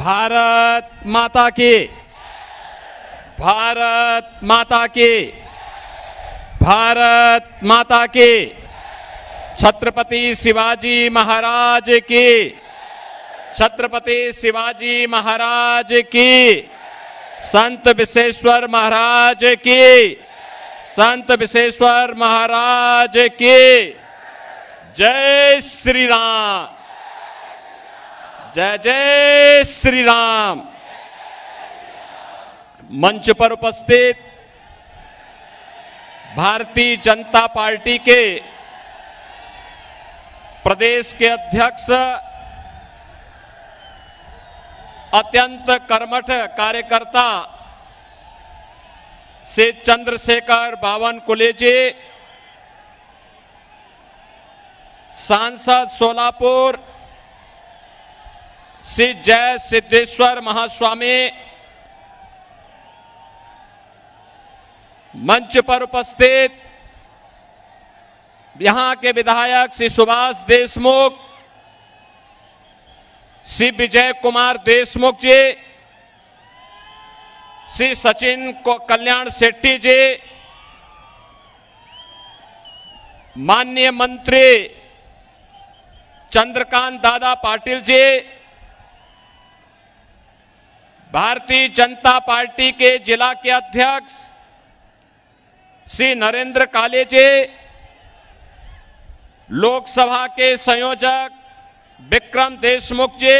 भारत माता की, भारत माता की, भारत माता की। छत्रपति शिवाजी महाराज की, छत्रपति शिवाजी महाराज की, संत विश्वेश्वर महाराज की, संत विश्वेश्वर महाराज की। जय श्री राम, जय जय श्री राम। मंच पर उपस्थित भारतीय जनता पार्टी के प्रदेश के अध्यक्ष, अत्यंत कर्मठ कार्यकर्ता श्री चंद्रशेखर बावनकुले जी, सांसद सोलापुर श्री जय सिद्धेश्वर महास्वामी, मंच पर उपस्थित यहां के विधायक श्री सुभाष देशमुख, श्री विजय कुमार देशमुख जी, श्री सचिन कल्याण शेट्टी जी, माननीय मंत्री चंद्रकांत दादा पाटिल जी, भारतीय जनता पार्टी के जिला के अध्यक्ष श्री नरेंद्र काले जी, लोकसभा के संयोजक विक्रम देशमुख जी,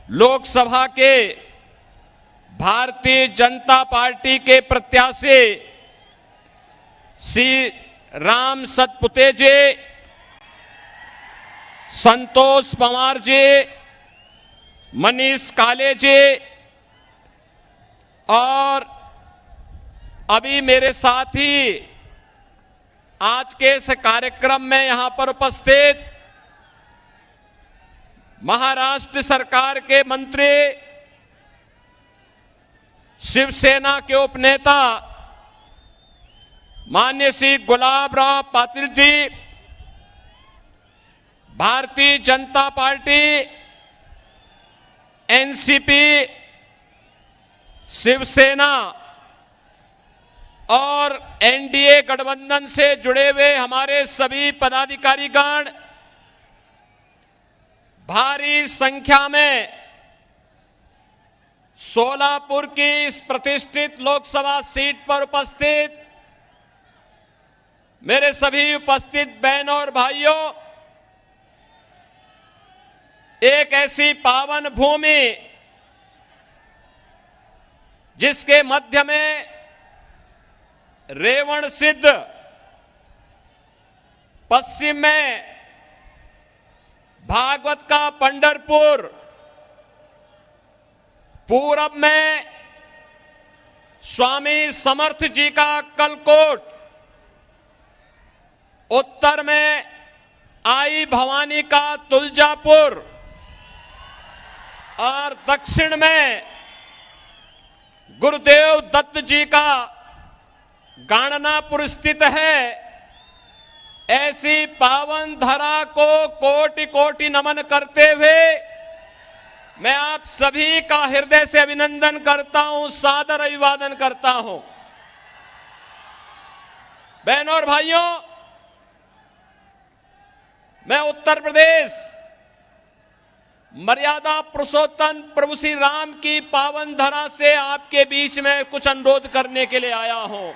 लोकसभा के भारतीय जनता पार्टी के प्रत्याशी श्री राम सतपुते जी, संतोष पवार जी, मनीष काले जी, और अभी मेरे साथ ही आज के इस कार्यक्रम में यहां पर उपस्थित महाराष्ट्र सरकार के मंत्री, शिवसेना के उपनेता माननीय श्री गुलाबराव पाटिल जी, भारतीय जनता पार्टी, एनसीपी, शिवसेना और एनडीए गठबंधन से जुड़े हुए हमारे सभी पदाधिकारीगण भारी संख्या में सोलापुर की इस प्रतिष्ठित लोकसभा सीट पर उपस्थित मेरे सभी उपस्थित बहनों और भाइयों, एक ऐसी पावन भूमि जिसके मध्य में रेवण सिद्ध, पश्चिम में भागवत का पंढरपुर, पूरब में स्वामी समर्थ जी का अक्कलकोट, उत्तर में आई भवानी का तुलजापुर और दक्षिण में गुरुदेव दत्त जी का गाणनापुर स्थित है। ऐसी पावन धरा को कोटि कोटि नमन करते हुए मैं आप सभी का हृदय से अभिनंदन करता हूं, सादर अभिवादन करता हूं। बहनों और भाइयों, मैं उत्तर प्रदेश मर्यादा पुरुषोत्तम प्रभु श्री राम की पावन धरा से आपके बीच में कुछ अनुरोध करने के लिए आया हूं।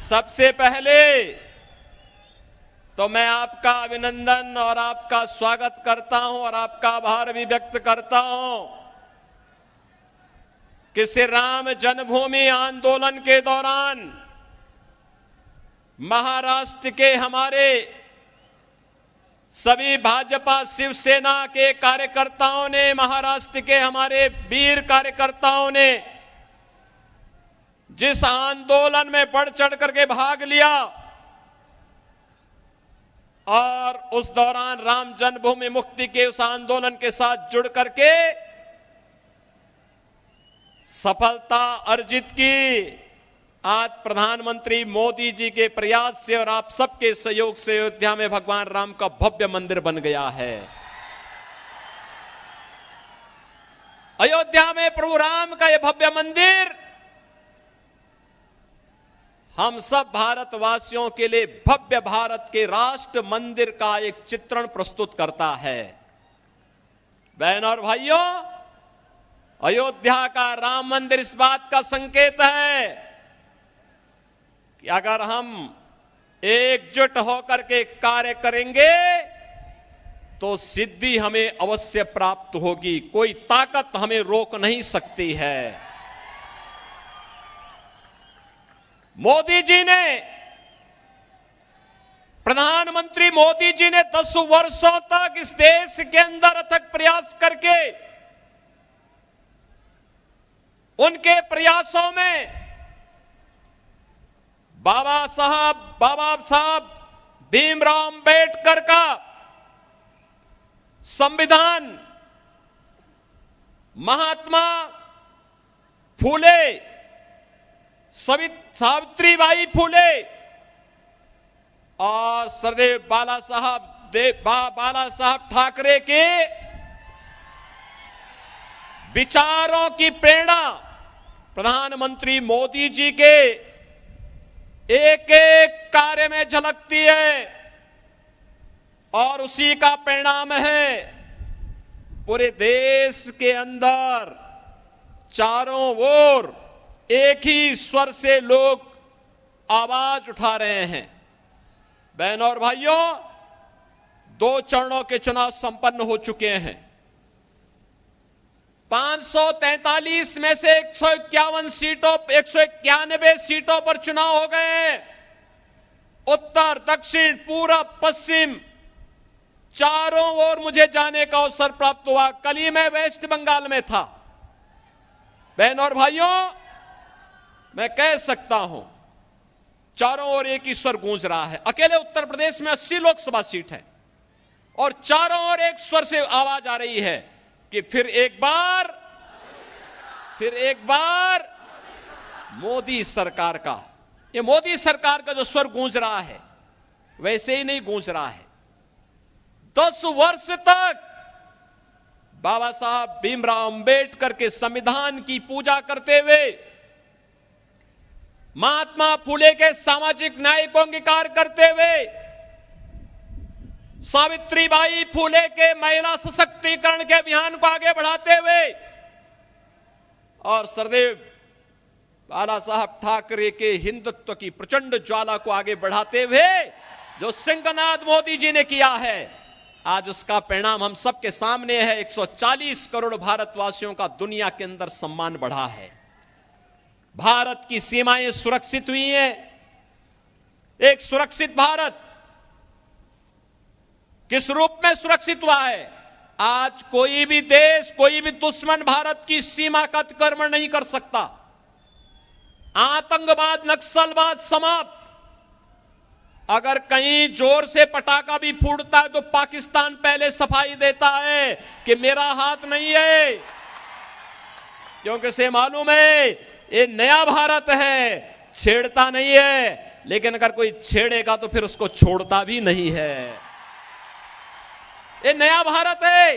सबसे पहले तो मैं आपका अभिनंदन और आपका स्वागत करता हूं और आपका आभार भी व्यक्त करता हूं कि श्री राम जन्मभूमि आंदोलन के दौरान महाराष्ट्र के हमारे सभी भाजपा शिवसेना के कार्यकर्ताओं ने, महाराष्ट्र के हमारे वीर कार्यकर्ताओं ने जिस आंदोलन में बढ़ चढ़ करके भाग लिया और उस दौरान राम जन्मभूमि मुक्ति के उस आंदोलन के साथ जुड़ करके सफलता अर्जित की, आज प्रधानमंत्री मोदी जी के प्रयास से और आप सबके सहयोग से अयोध्या में भगवान राम का भव्य मंदिर बन गया है। अयोध्या में प्रभु राम का यह भव्य मंदिर हम सब भारतवासियों के लिए भव्य भारत के राष्ट्र मंदिर का एक चित्रण प्रस्तुत करता है। बहन और भाइयों, अयोध्या का राम मंदिर इस बात का संकेत है कि अगर हम एकजुट होकर के कार्य करेंगे तो सिद्धि हमें अवश्य प्राप्त होगी। कोई ताकत हमें रोक नहीं सकती है। मोदी जी ने, प्रधानमंत्री मोदी जी ने 10 वर्षों तक इस देश के अंदर अथक प्रयास करके उनके प्रयासों में बाबा साहब भीमराव अंबेडकर का संविधान, महात्मा फूले, सावित्रीबाई फूले और सरदेव बाला साहब ठाकरे के विचारों की प्रेरणा प्रधानमंत्री मोदी जी के एक एक कार्य में झलकती है और उसी का परिणाम है पूरे देश के अंदर चारों ओर एक ही स्वर से लोग आवाज उठा रहे हैं। बहनों और भाइयों, 2 चरणों के चुनाव संपन्न हो चुके हैं। 543 में से 191 सीटों पर चुनाव हो गए हैं। उत्तर, दक्षिण, पूरब, पश्चिम चारों ओर मुझे जाने का अवसर प्राप्त हुआ। कल ही मैं वेस्ट बंगाल में था। बहनों और भाइयों, मैं कह सकता हूं चारों ओर एक ही स्वर गूंज रहा है। अकेले उत्तर प्रदेश में 80 लोकसभा सीट है और चारों ओर एक स्वर से आवाज आ रही है कि फिर एक बार मोदी सरकार का, ये मोदी सरकार का जो स्वर गूंज रहा है वैसे ही नहीं गूंज रहा है। 10 वर्ष तक बाबा साहब भीमराव अंबेडकर के संविधान की पूजा करते हुए, महात्मा फूले के सामाजिक न्याय को अंगीकार करते हुए, सावित्रीबाई फूले के महिला सशक्तिकरण के अभियान को आगे बढ़ाते हुए और सरदेव बाला साहब ठाकरे के हिंदुत्व की प्रचंड ज्वाला को आगे बढ़ाते हुए जो सिंहनाद मोदी जी ने किया है, आज उसका परिणाम हम सबके सामने है। 140 करोड़ भारतवासियों का दुनिया के अंदर सम्मान बढ़ा है। भारत की सीमाएं सुरक्षित हुई हैं। एक सुरक्षित भारत किस रूप में सुरक्षित हुआ है? आज कोई भी देश, कोई भी दुश्मन भारत की सीमा का अतिक्रमण नहीं कर सकता। आतंकवाद, नक्सलवाद समाप्त। अगर कहीं जोर से पटाखा भी फूटता है तो पाकिस्तान पहले सफाई देता है कि मेरा हाथ नहीं है, क्योंकि उसे मालूम है ये नया भारत है, छेड़ता नहीं है। लेकिन अगर कोई छेड़ेगा तो फिर उसको छोड़ता भी नहीं है। ये नया भारत है।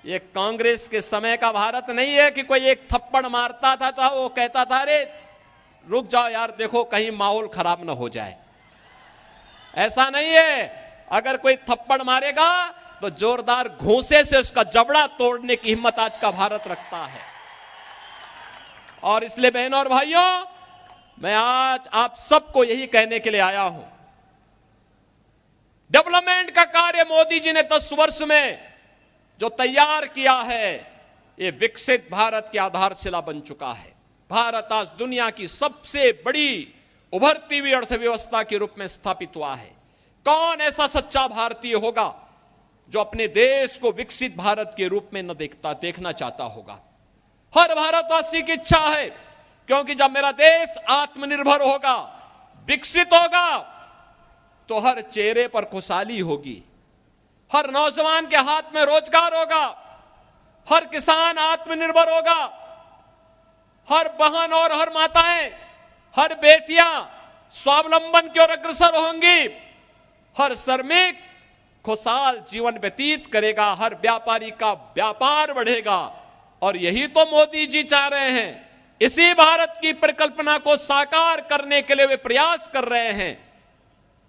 ये कांग्रेस के समय का भारत नहीं है कि कोई एक थप्पड़ मारता था तो वो कहता था अरे रुक जाओ यार, देखो कहीं माहौल खराब ना हो जाए। ऐसा नहीं है। अगर कोई थप्पड़ मारेगा तो जोरदार घूंसे से उसका जबड़ा तोड़ने की हिम्मत आज का भारत रखता है। और इसलिए बहनों और भाइयों, मैं आज आप सबको यही कहने के लिए आया हूं, डेवलपमेंट का कार्य मोदी जी ने 10 वर्ष में जो तैयार किया है, ये विकसित भारत की आधारशिला बन चुका है। भारत आज दुनिया की सबसे बड़ी उभरती हुई अर्थव्यवस्था के रूप में स्थापित हुआ है। कौन ऐसा सच्चा भारतीय होगा जो अपने देश को विकसित भारत के रूप में न देखना चाहता होगा? हर भारतवासी की इच्छा है, क्योंकि जब मेरा देश आत्मनिर्भर होगा, विकसित होगा, तो हर चेहरे पर खुशहाली होगी, हर नौजवान के हाथ में रोजगार होगा, हर किसान आत्मनिर्भर होगा, हर बहन और हर माताएं, हर बेटियां स्वावलंबन की ओर अग्रसर होंगी, हर श्रमिक खुशहाल जीवन व्यतीत करेगा, हर व्यापारी का व्यापार बढ़ेगा, और यही तो मोदी जी चाह रहे हैं। इसी भारत की परिकल्पना को साकार करने के लिए वे प्रयास कर रहे हैं।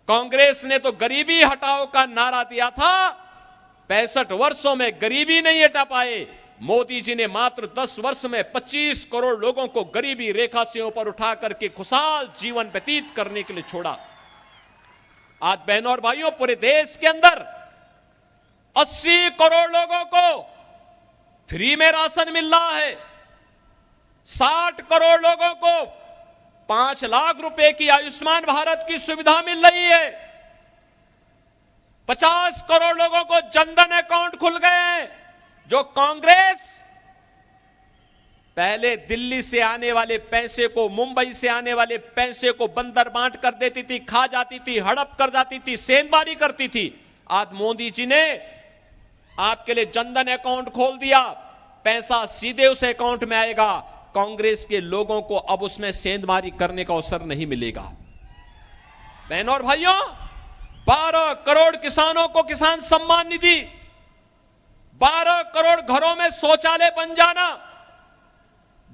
कांग्रेस ने तो गरीबी हटाओ का नारा दिया था, 65 वर्षों में गरीबी नहीं हटा पाए। मोदी जी ने मात्र 10 वर्ष में 25 करोड़ लोगों को गरीबी रेखा से ऊपर उठा करके खुशहाल जीवन व्यतीत करने के लिए छोड़ा। आज बहनों और भाइयों, पूरे देश के अंदर 80 करोड़ लोगों को फ्री में राशन मिल रहा है। 60 करोड़ लोगों को 5 लाख रुपए की आयुष्मान भारत की सुविधा मिल रही है। 50 करोड़ लोगों को जनधन अकाउंट खुल गए हैं। जो कांग्रेस पहले दिल्ली से आने वाले पैसे को, मुंबई से आने वाले पैसे को बंदर बांट कर देती थी, खा जाती थी, हड़प कर जाती थी, सेंधमारी करती थी, आज मोदी जी ने आपके लिए जनधन अकाउंट खोल दिया। पैसा सीधे उस अकाउंट में आएगा। कांग्रेस के लोगों को अब उसमें सेंधमारी करने का अवसर नहीं मिलेगा। बहनों और भाइयों, 12 करोड़ किसानों को किसान सम्मान निधि, 12 करोड़ घरों में शौचालय बन जाना,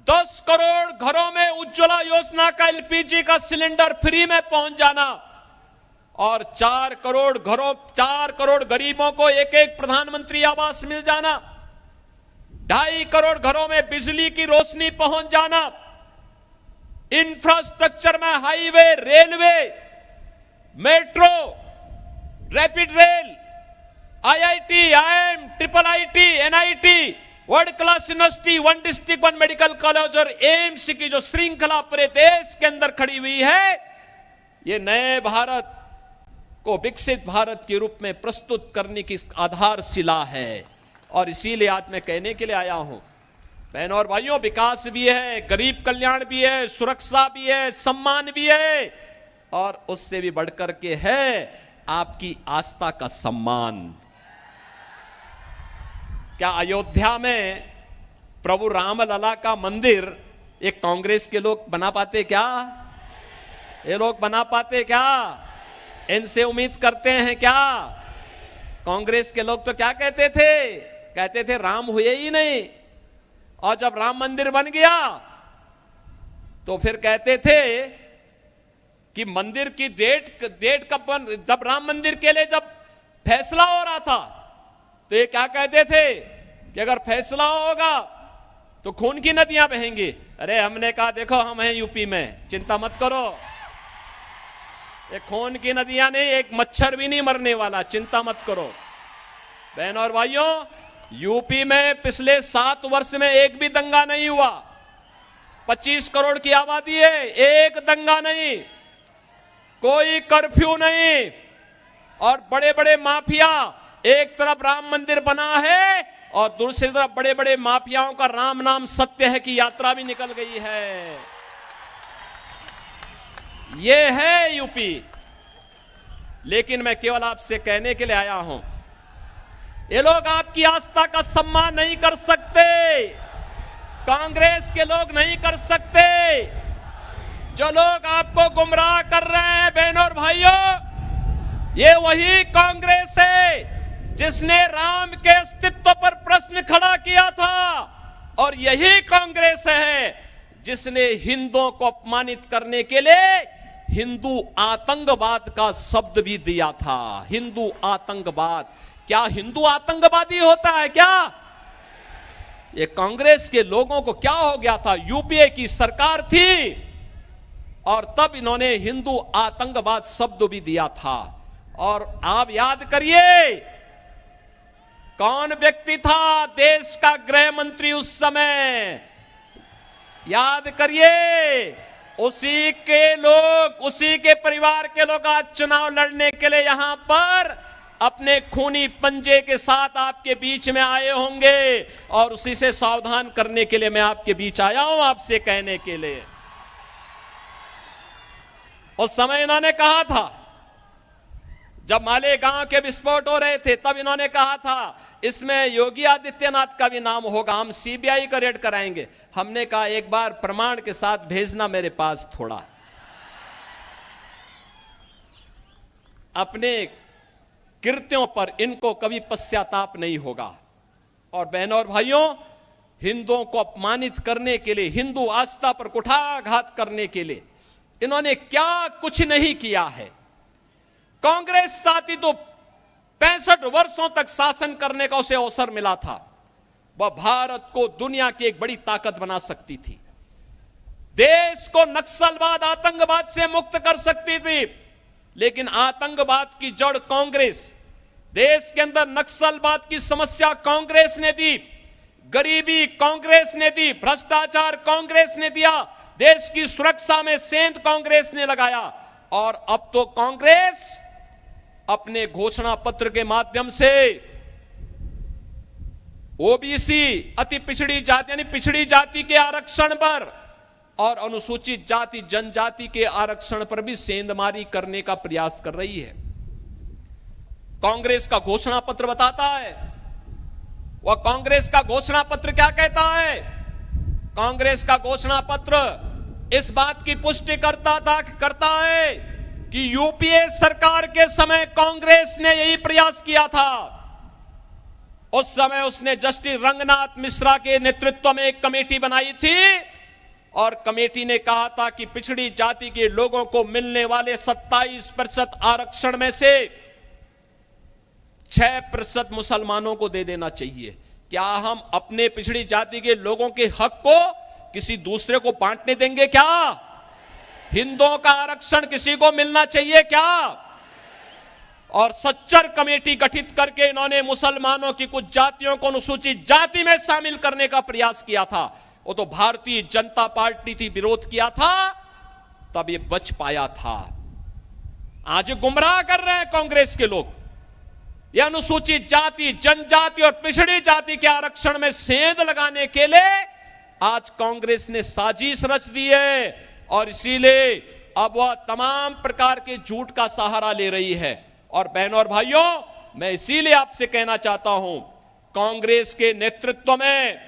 10 करोड़ घरों में उज्ज्वला योजना का एलपीजी का सिलेंडर फ्री में पहुंच जाना और 4 करोड़ गरीबों को एक प्रधानमंत्री आवास मिल जाना, 2.5 करोड़ घरों में बिजली की रोशनी पहुंच जाना, इंफ्रास्ट्रक्चर में highway, railway, metro, rapid rail, IIT, IIM, triple IT, NIT, world class university, 1 district 1 medical college और एम्स की जो श्रृंखला पूरे देश के अंदर खड़ी हुई है, ये नए भारत को विकसित भारत के रूप में प्रस्तुत करने की आधारशिला है। और इसीलिए आज मैं कहने के लिए आया हूं, बहनों और भाइयों, विकास भी है, गरीब कल्याण भी है, सुरक्षा भी है, सम्मान भी है और उससे भी बढ़कर के है आपकी आस्था का सम्मान। क्या अयोध्या में प्रभु रामलला का मंदिर एक कांग्रेस के लोग बना पाते क्या? ये लोग बना पाते क्या? इनसे उम्मीद करते हैं क्या? कांग्रेस के लोग तो क्या कहते थे राम हुए ही नहीं, और जब राम मंदिर बन गया तो फिर कहते थे कि मंदिर की डेट कब, जब राम मंदिर के लिए जब फैसला हो रहा था तो ये क्या कहते थे कि अगर फैसला होगा तो खून की नदियां बहेंगी। अरे हमने कहा देखो हम हैं यूपी में, चिंता मत करो, ये खून की नदियां नहीं, एक मच्छर भी नहीं मरने वाला, चिंता मत करो। बहनों और भाइयों, यूपी में पिछले 7 वर्ष में एक भी दंगा नहीं हुआ। 25 करोड़ की आबादी है, एक दंगा नहीं, कोई कर्फ्यू नहीं, और बड़े बड़े माफिया, एक तरफ राम मंदिर बना है और दूसरी तरफ बड़े बड़े माफियाओं का राम नाम सत्य है की यात्रा भी निकल गई है। ये है यूपी। लेकिन मैं केवल आपसे कहने के लिए आया हूं, ये लोग आपकी आस्था का सम्मान नहीं कर सकते, कांग्रेस के लोग नहीं कर सकते। जो लोग आपको गुमराह कर रहे हैं बहनों और भाइयों, ये वही कांग्रेस है जिसने राम के अस्तित्व पर प्रश्न खड़ा किया था, और यही कांग्रेस है जिसने हिंदुओं को अपमानित करने के लिए हिंदू आतंकवाद का शब्द भी दिया था। हिंदू आतंकवाद, क्या हिंदू आतंकवादी होता है क्या? ये कांग्रेस के लोगों को क्या हो गया था? यूपीए की सरकार थी और तब इन्होंने हिंदू आतंकवाद शब्द भी दिया था। और आप याद करिए कौन व्यक्ति था देश का गृह मंत्री उस समय, याद करिए। उसी के लोग, उसी के परिवार के लोग आज चुनाव लड़ने के लिए यहां पर अपने खूनी पंजे के साथ आपके बीच में आए होंगे, और उसी से सावधान करने के लिए मैं आपके बीच आया हूं, आपसे कहने के लिए। उस समय इन्होंने कहा था, जब मालेगांव के विस्फोट हो रहे थे, तब इन्होंने कहा था इसमें योगी आदित्यनाथ का भी नाम होगा, हम सीबीआई का रेड कराएंगे। हमने कहा एक बार प्रमाण के साथ भेजना मेरे पास थोड़ा। अपने कृत्यों पर इनको कभी पश्चाताप नहीं होगा। और बहनों और भाइयों, हिंदुओं को अपमानित करने के लिए, हिंदू आस्था पर कुठाराघात करने के लिए इन्होंने क्या कुछ नहीं किया है। कांग्रेस साथी तो 65 वर्षों तक शासन करने का उसे अवसर मिला था। वह भारत को दुनिया की एक बड़ी ताकत बना सकती थी, देश को नक्सलवाद, आतंकवाद से मुक्त कर सकती थी। लेकिन आतंकवाद की जड़ कांग्रेस, देश के अंदर नक्सलवाद की समस्या कांग्रेस ने दी, गरीबी कांग्रेस ने दी, भ्रष्टाचार कांग्रेस ने दिया, देश की सुरक्षा में सेंध कांग्रेस ने लगाया। और अब तो कांग्रेस अपने घोषणा पत्र के माध्यम से ओबीसी, अति पिछड़ी जाति यानी पिछड़ी जाति के आरक्षण पर और अनुसूचित जाति जनजाति के आरक्षण पर भी सेंधमारी करने का प्रयास कर रही है। कांग्रेस का घोषणा पत्र बताता है, वह कांग्रेस का घोषणा पत्र क्या कहता है? कांग्रेस का घोषणा पत्र इस बात की पुष्टि करता है कि यूपीए सरकार के समय कांग्रेस ने यही प्रयास किया था। उस समय उसने जस्टिस रंगनाथ मिश्रा के नेतृत्व में एक कमेटी बनाई थी और कमेटी ने कहा था कि पिछड़ी जाति के लोगों को मिलने वाले 27% आरक्षण में से 6% मुसलमानों को दे देना चाहिए। क्या हम अपने पिछड़ी जाति के लोगों के हक को किसी दूसरे को बांटने देंगे क्या? हिंदुओं का आरक्षण किसी को मिलना चाहिए क्या? और सच्चर कमेटी गठित करके इन्होंने मुसलमानों की कुछ जातियों को अनुसूचित जाति में शामिल करने का प्रयास किया था। वो तो भारतीय जनता पार्टी थी, विरोध किया था, तब ये बच पाया था। आज गुमराह कर रहे हैं कांग्रेस के लोग। ये अनुसूचित जाति, जनजाति और पिछड़ी जाति के आरक्षण में सेंध लगाने के लिए आज कांग्रेस ने साजिश रच दी है और इसीलिए अब वह तमाम प्रकार के झूठ का सहारा ले रही है। और बहनों और भाइयों, मैं इसीलिए आपसे कहना चाहता हूं, कांग्रेस के नेतृत्व में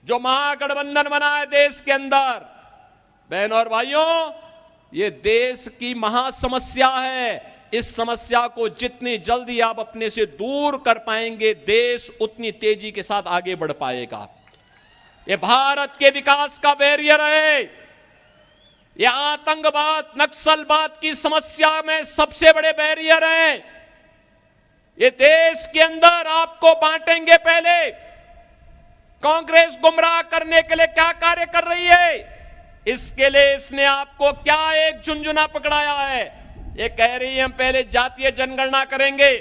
जो महागठबंधन बना है देश के अंदर, बहनों और भाइयों, ये देश की महासमस्या है। इस समस्या को जितनी जल्दी आप अपने से दूर कर पाएंगे, देश उतनी तेजी के साथ आगे बढ़ पाएगा। ये भारत के विकास का बैरियर है। ये आतंकवाद, नक्सलवाद की समस्या में सबसे बड़े बैरियर हैं। ये देश के अंदर आपको बांटेंगे। पहले कांग्रेस गुमराह करने के लिए क्या कार्य कर रही है, इसके लिए इसने आपको क्या एक झुंझुना पकड़ाया है। ये कह रही है हम पहले जातीय जनगणना करेंगे,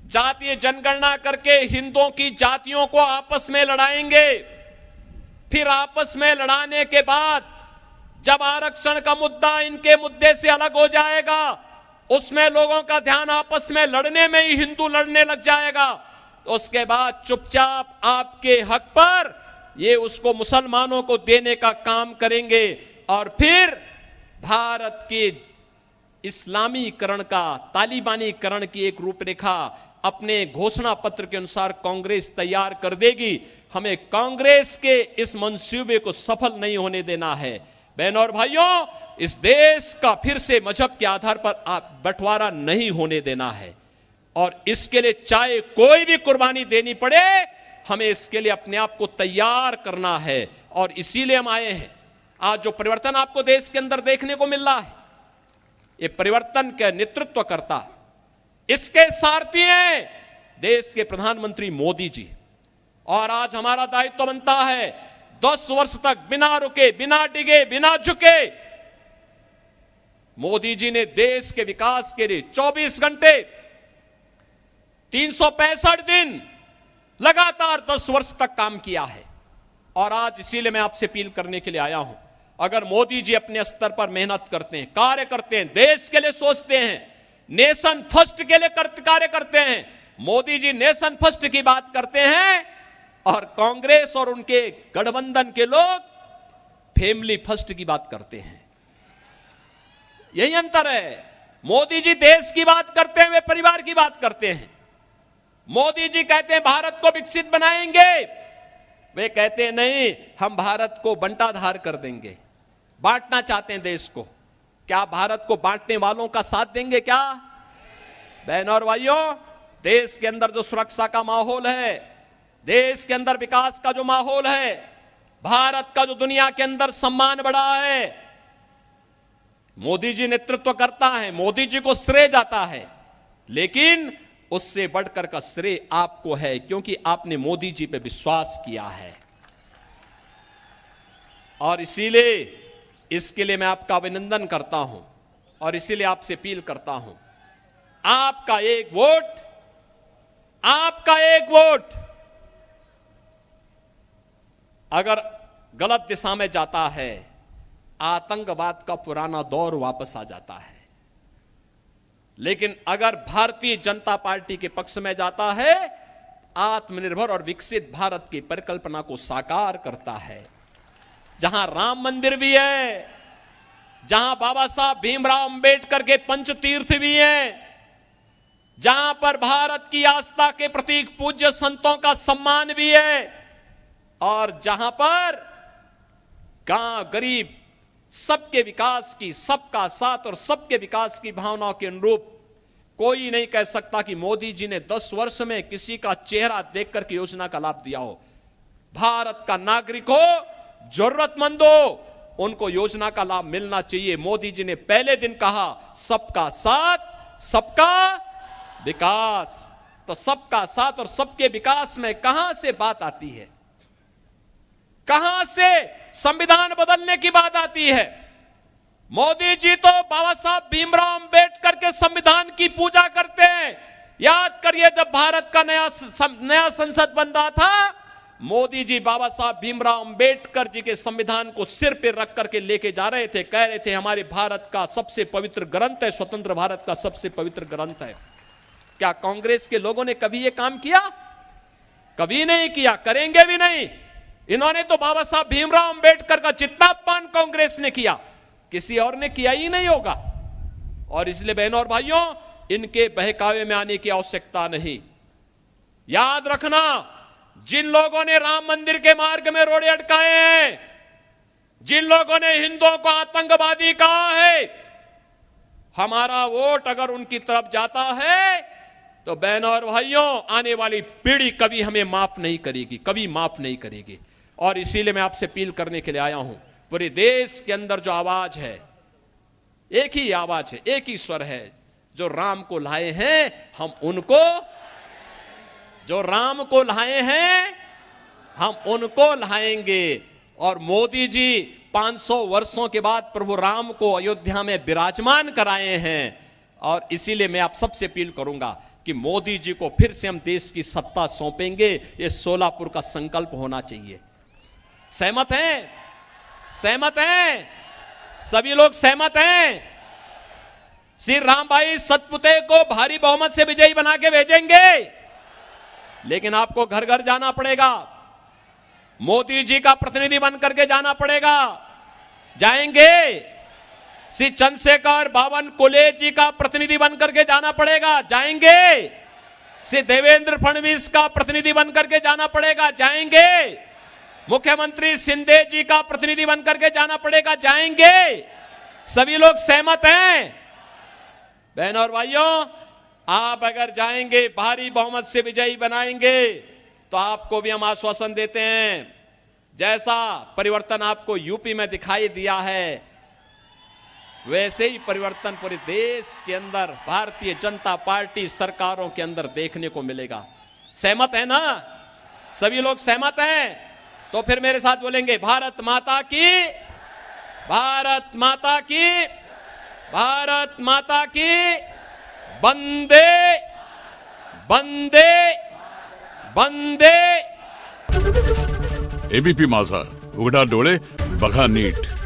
जातीय जनगणना करके हिंदुओं की जातियों को आपस में लड़ाएंगे, फिर आपस में लड़ाने के बाद जब आरक्षण का मुद्दा इनके मुद्दे से अलग हो जाएगा, उसमें लोगों का ध्यान आपस में लड़ने में ही हिंदू लड़ने लग जाएगा, तो उसके बाद चुपचाप आपके हक पर ये उसको मुसलमानों को देने का काम करेंगे। और फिर भारत के इस्लामीकरण का, तालिबानीकरण की एक रूपरेखा अपने घोषणा पत्र के अनुसार कांग्रेस तैयार कर देगी। हमें कांग्रेस के इस मंसूबे को सफल नहीं होने देना है। बहनों और भाइयों, इस देश का फिर से मजहब के आधार पर बंटवारा नहीं होने देना है और इसके लिए चाहे कोई भी कुर्बानी देनी पड़े, हमें इसके लिए अपने आप को तैयार करना है। और इसीलिए हम आए हैं। आज जो परिवर्तन आपको देश के अंदर देखने को मिल रहा है, ये परिवर्तन का नेतृत्व करता, इसके सारथी हैं देश के प्रधानमंत्री मोदी जी। और आज हमारा दायित्व बनता है 10 वर्ष तक बिना रुके, बिना डिगे, बिना झुके मोदी जी ने देश के विकास के लिए 24 घंटे 365 दिन लगातार 10 वर्ष तक काम किया है। और आज इसीलिए मैं आपसे अपील करने के लिए आया हूं, अगर मोदी जी अपने स्तर पर मेहनत करते हैं, कार्य करते हैं, देश के लिए सोचते हैं, नेशन फर्स्ट के लिए कार्य करते हैं, मोदी जी नेशन फर्स्ट की बात करते हैं और कांग्रेस और उनके गठबंधन के लोग फैमिली फर्स्ट की बात करते हैं। यही अंतर है। मोदी जी देश की बात करते हैं, वे परिवार की बात करते हैं। मोदी जी कहते हैं भारत को विकसित बनाएंगे, वे कहते हैं नहीं, हम भारत को बंटाधार कर देंगे, बांटना चाहते हैं देश को। क्या भारत को बांटने वालों का साथ देंगे क्या? बहनों और भाइयों, देश के अंदर जो सुरक्षा का माहौल है, देश के अंदर विकास का जो माहौल है, भारत का जो दुनिया के अंदर सम्मान बढ़ा है, मोदी जी नेतृत्व करता है, मोदी जी को श्रेय जाता है, लेकिन उससे बढ़कर का श्रेय आपको है, क्योंकि आपने मोदी जी पे विश्वास किया है। और इसीलिए इसके लिए मैं आपका अभिनंदन करता हूं और इसीलिए आपसे अपील करता हूं, आपका एक वोट अगर गलत दिशा में जाता है, आतंकवाद का पुराना दौर वापस आ जाता है। लेकिन अगर भारतीय जनता पार्टी के पक्ष में जाता है, आत्मनिर्भर और विकसित भारत की परिकल्पना को साकार करता है, जहां राम मंदिर भी है, जहां बाबा साहब भीमराव अंबेडकर के पंचतीर्थ भी हैं, जहां पर भारत की आस्था के प्रतीक पूज्य संतों का सम्मान भी है, और जहां पर गांव गरीब सबके विकास की, सबका साथ और सबके विकास की भावनाओं के अनुरूप कोई नहीं कह सकता कि मोदी जी ने 10 वर्ष में किसी का चेहरा देखकर के योजना का लाभ दिया हो। भारत का नागरिक हो, जरूरतमंद हो, उनको योजना का लाभ मिलना चाहिए। मोदी जी ने पहले दिन कहा सबका साथ सबका विकास। तो सबका साथ और सबके विकास में कहां से बात आती है, कहां से संविधान बदलने की बात आती है? मोदी जी तो बाबा साहब भीमराव अंबेडकर के संविधान की पूजा करते हैं। याद करिए, जब भारत का नया संसद बन रहा था, मोदी जी बाबा साहब भीमराव अंबेडकर जी के संविधान को सिर पे रख करके लेके जा रहे थे, कह रहे थे हमारे भारत का सबसे पवित्र ग्रंथ है, स्वतंत्र भारत का सबसे पवित्र ग्रंथ है। क्या कांग्रेस के लोगों ने कभी यह काम किया? कभी नहीं किया, करेंगे भी नहीं। इन्होंने तो बाबा साहब भीमराव अंबेडकर का जितना अपमान कांग्रेस ने किया, किसी और ने किया ही नहीं होगा। और इसलिए बहनों और भाइयों, इनके बहकावे में आने की आवश्यकता नहीं। याद रखना, जिन लोगों ने राम मंदिर के मार्ग में रोड़े अटकाए हैं, जिन लोगों ने हिंदुओं को आतंकवादी कहा है, हमारा वोट अगर उनकी तरफ जाता है तो बहनों और भाइयों, आने वाली पीढ़ी कभी हमें माफ नहीं करेगी, कभी माफ नहीं करेगी। और इसीलिए मैं आपसे अपील करने के लिए आया हूं, पूरे देश के अंदर जो आवाज है, एक ही आवाज है, एक ही स्वर है, जो राम को लाए हैं हम उनको, जो राम को लाए हैं हम उनको लाएंगे। और मोदी जी 500 वर्षों के बाद प्रभु राम को अयोध्या में विराजमान कराए हैं। और इसीलिए मैं आप सबसे अपील करूंगा कि मोदी जी को फिर से हम देश की सत्ता सौंपेंगे। ये सोलापुर का संकल्प होना चाहिए। सहमत हैं? सहमत हैं? सभी लोग सहमत हैं? श्री राम भाई सतपुते को भारी बहुमत से विजयी बना के भेजेंगे, लेकिन आपको घर घर जाना पड़ेगा, मोदी जी का प्रतिनिधि बन करके जाना पड़ेगा। जाएंगे? श्री चंद्रशेखर बावन कुले जी का प्रतिनिधि बन करके जाना पड़ेगा। जाएंगे? श्री देवेंद्र फडणवीस का प्रतिनिधि बन करके जाना पड़ेगा। जाएंगे? मुख्यमंत्री शिंदे जी का प्रतिनिधि बन करके जाना पड़ेगा। जाएंगे? सभी लोग सहमत हैं? बहनों और भाइयों, आप अगर जाएंगे, भारी बहुमत से विजयी बनाएंगे, तो आपको भी हम आश्वासन देते हैं, जैसा परिवर्तन आपको यूपी में दिखाई दिया है, वैसे ही परिवर्तन पूरे देश के अंदर भारतीय जनता पार्टी सरकारों के अंदर देखने को मिलेगा। सहमत है ना? सभी लोग सहमत हैं? तो फिर मेरे साथ बोलेंगे, भारत माता की, भारत माता की, भारत माता की, वंदे वंदे वंदे। एबीपी माझा, उघडा डोळे बघा नीट।